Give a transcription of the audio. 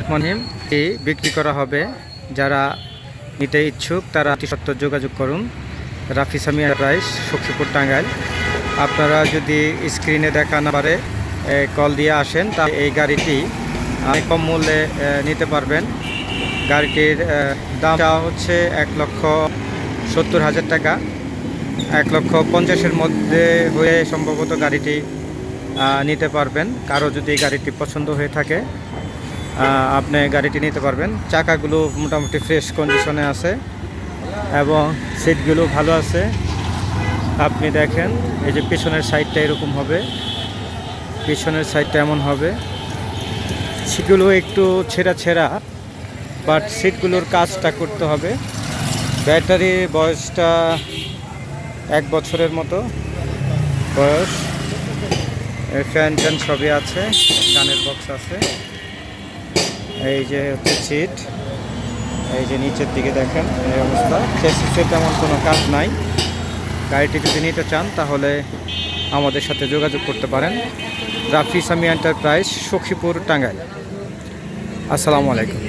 রহমানিম বিক্রি করা হবে। যারা নিতে ইচ্ছুক তারা অতি সত্বর যোগাযোগ করুন। রাফি সামি এন্টারপ্রাইজ, সখীপুর, টাঙ্গাইল। আপনারা যদি স্ক্রিনে দেখা নাম্বারে কল দিয়ে আসেন তা এই গাড়িটি কম মূল্যে নিতে পারবেন। গাড়িটির দামটা হচ্ছে 1,70,000 টাকা। 1,50,000-এর মধ্যে হয়ে সম্ভবত গাড়িটি নিতে পারবেন। কারো যদি গাড়িটি পছন্দ হয়ে থাকে আপনি গাড়িটি নিতে পারবেন। চাকাগুলো মোটামুটি ফ্রেশ কন্ডিশনে আছে এবং সিটগুলো ভালো আছে। আপনি দেখেন এই যে পিছনের সাইডটা এরকম হবে, পিছনের সাইডটা এমন হবে। সিটগুলো একটু ছেঁড়া ছেঁড়া, বাট সিটগুলোর কাজটা করতে হবে। ব্যাটারি বয়সটা 1 বছরের মতো বয়স। ফ্যান ট্যান সবই আছে, গানের বক্স আছে। এই যে হচ্ছে সিট, এই যে নিচের দিকে দেখেন এই অবস্থা। চেসিসে তেমন কোনো কাজ নাই। গাড়িটি যদি নিতে চান তাহলে আমাদের সাথে যোগাযোগ করতে পারেন। রাফি সামি এন্টারপ্রাইজ, সখীপুর, টাঙ্গাইল। আসসালামু আলাইকুম।